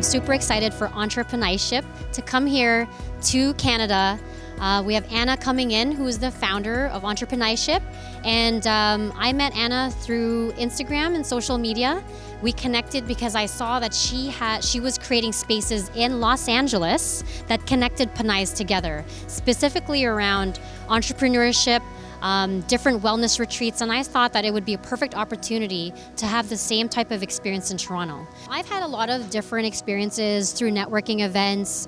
super excited for Entrepinayship to come here to Canada. We have Anna coming in, who is the founder of Entrepinayship, and I met Anna through Instagram and social media. We connected because I saw that she was creating spaces in Los Angeles that connected Pinays together, specifically around entrepreneurship, different wellness retreats, and I thought that it would be a perfect opportunity to have the same type of experience in Toronto. I've had a lot of different experiences through networking events,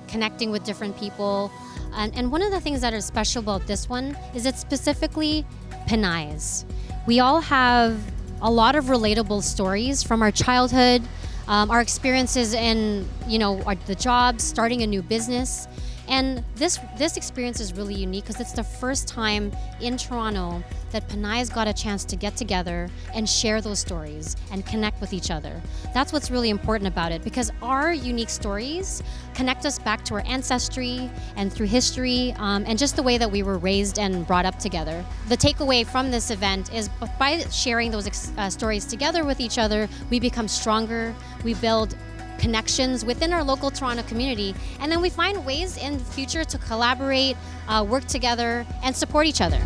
connecting with different people, and one of the things that is special about this one is it's specifically Pinays. We all have a lot of relatable stories from our childhood, our experiences in the jobs, starting a new business. And this experience is really unique because it's the first time in Toronto that Pinays got a chance to get together and share those stories and connect with each other. That's what's really important about it, because our unique stories connect us back to our ancestry and through history, and just the way that we were raised and brought up together. The takeaway from this event is by sharing those stories together with each other, we become stronger, we build connections within our local Toronto community, and then we find ways in the future to collaborate, work together, and support each other.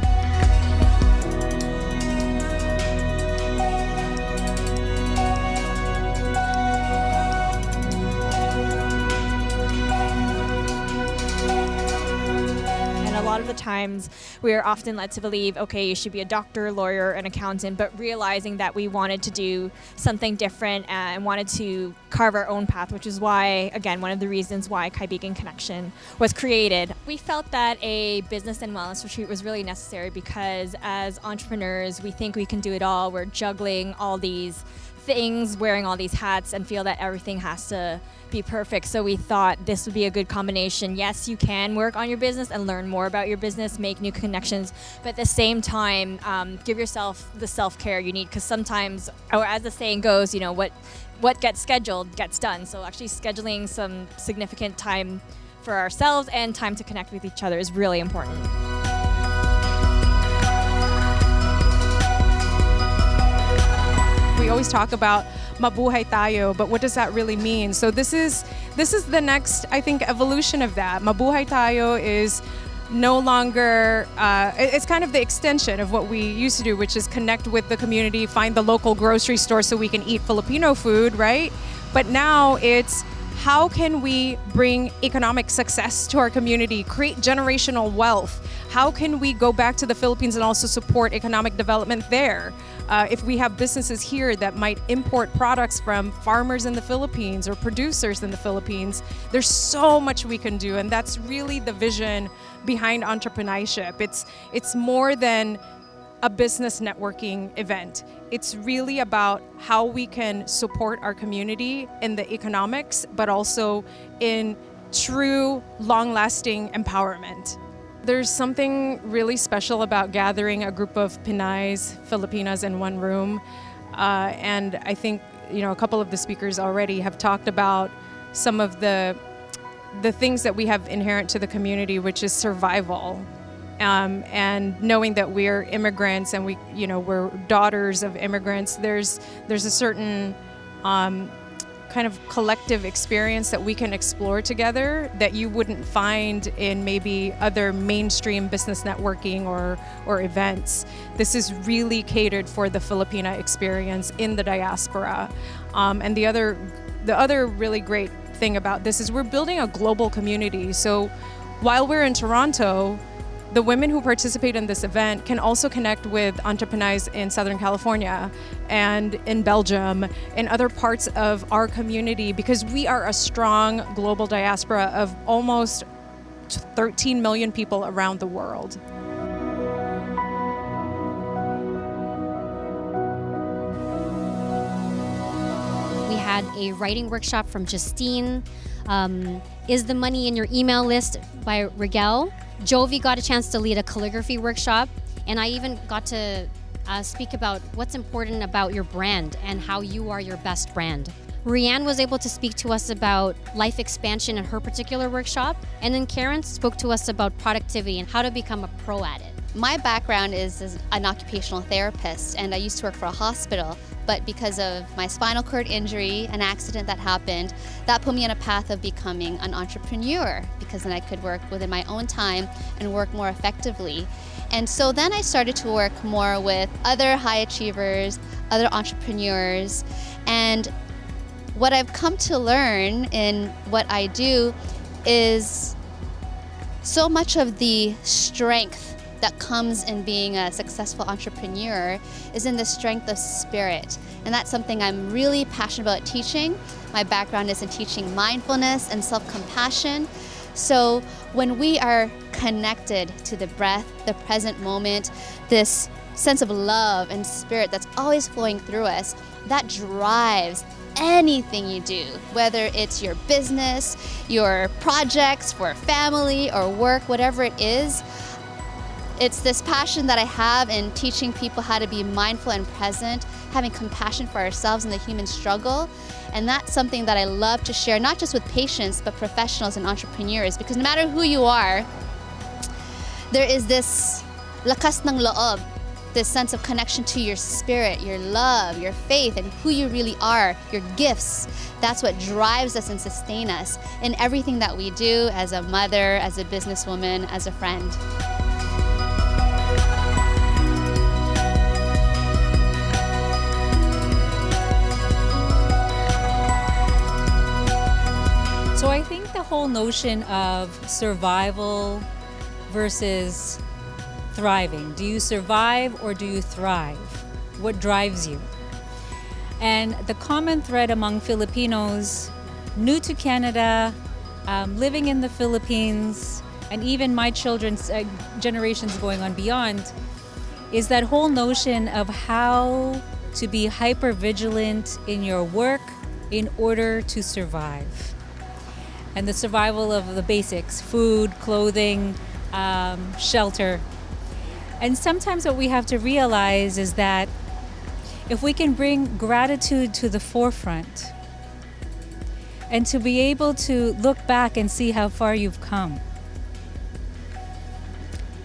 A lot of the times we are often led to believe, okay, you should be a doctor, lawyer, an accountant, but realizing that we wanted to do something different and wanted to carve our own path, which is why, again, one of the reasons why Kaibigan Connection was created. We felt that a business and wellness retreat was really necessary because as entrepreneurs, we think we can do it all. We're juggling all these things, wearing all these hats, and feel that everything has to be perfect. So we thought this would be a good combination. Yes, you can work on your business and learn more about your business, make new connections, but at the same time, give yourself the self-care you need, because sometimes, or as the saying goes, what gets scheduled gets done. So actually scheduling some significant time for ourselves and time to connect with each other is really important. We always talk about mabuhay tayo, but what does that really mean? So this is the next, I think, evolution of that. Mabuhay tayo is no longer, it's kind of the extension of what we used to do, which is connect with the community, find the local grocery store so we can eat Filipino food, right? But now it's how can we bring economic success to our community, create generational wealth? How can we go back to the Philippines and also support economic development there? If we have businesses here that might import products from farmers in the Philippines or producers in the Philippines, there's so much we can do, and that's really the vision behind Entrepinayship. It's more than a business networking event. It's really about how we can support our community in the economics, but also in true, long-lasting empowerment. There's something really special about gathering a group of Pinays, Filipinas in one room. And I think, a couple of the speakers already have talked about some of the things that we have inherent to the community, which is survival. And knowing that we're immigrants and we're daughters of immigrants, there's a certain kind of collective experience that we can explore together that you wouldn't find in maybe other mainstream business networking or events. This is really catered for the Filipina experience in the diaspora. And the other really great thing about this is we're building a global community. So while we're in Toronto, the women who participate in this event can also connect with entrepreneurs in Southern California and in Belgium and other parts of our community, because we are a strong global diaspora of almost 13 million people around the world. We had a writing workshop from Justine. Is the Money in Your Email List by Rigel. Jovi got a chance to lead a calligraphy workshop, and I even got to speak about what's important about your brand and how you are your best brand. Rianne was able to speak to us about life expansion in her particular workshop, and then Karen spoke to us about productivity and how to become a pro at it. My background is as an occupational therapist, and I used to work for a hospital. but because of my spinal cord injury, an accident that happened, that put me on a path of becoming an entrepreneur, because then I could work within my own time and work more effectively. And so then I started to work more with other high achievers, other entrepreneurs, and what I've come to learn in what I do is so much of the strength that comes in being a successful entrepreneur is in the strength of spirit. And that's something I'm really passionate about teaching. My background is in teaching mindfulness and self-compassion. So when we are connected to the breath, the present moment, this sense of love and spirit that's always flowing through us, that drives anything you do, whether it's your business, your projects for family or work, whatever it is. It's this passion that I have in teaching people how to be mindful and present, having compassion for ourselves and the human struggle. And that's something that I love to share, not just with patients, but professionals and entrepreneurs, because no matter who you are, there is this lakas ng loob, this sense of connection to your spirit, your love, your faith, and who you really are, your gifts. That's what drives us and sustains us in everything that we do as a mother, as a businesswoman, as a friend. So I think the whole notion of survival versus thriving. Do you survive or do you thrive? What drives you? And the common thread among Filipinos new to Canada, living in the Philippines, and even my children's generations going on beyond, is that whole notion of how to be hyper vigilant in your work in order to survive. And the survival of the basics, food, clothing, shelter. And sometimes what we have to realize is that if we can bring gratitude to the forefront and to be able to look back and see how far you've come,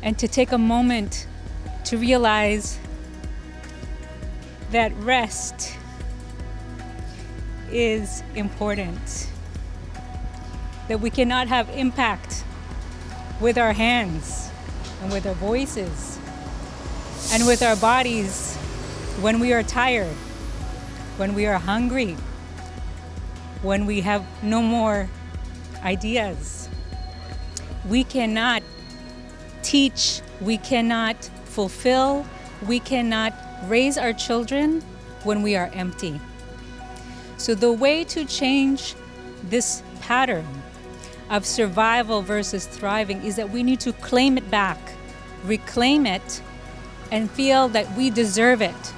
and to take a moment to realize that rest is important, that we cannot have impact with our hands and with our voices and with our bodies when we are tired, when we are hungry, when we have no more ideas. We cannot teach, we cannot fulfill, we cannot raise our children when we are empty. So the way to change this pattern of survival versus thriving is that we need to claim it back, reclaim it, and feel that we deserve it.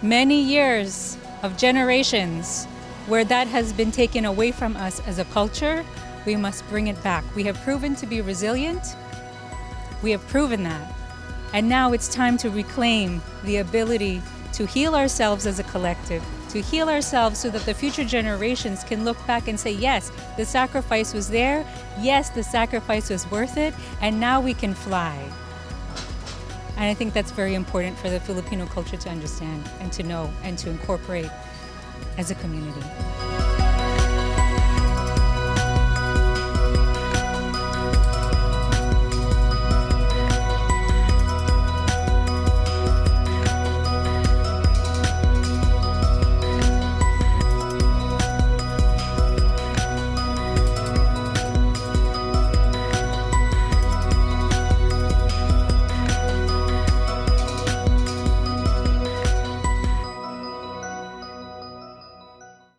Many years of generations where that has been taken away from us as a culture, we must bring it back. We have proven to be resilient. We have proven that. And now it's time to reclaim the ability to heal ourselves as a collective, to heal ourselves so that the future generations can look back and say, yes, the sacrifice was there. Yes, the sacrifice was worth it. And now we can fly. And I think that's very important for the Filipino culture to understand and to know and to incorporate as a community.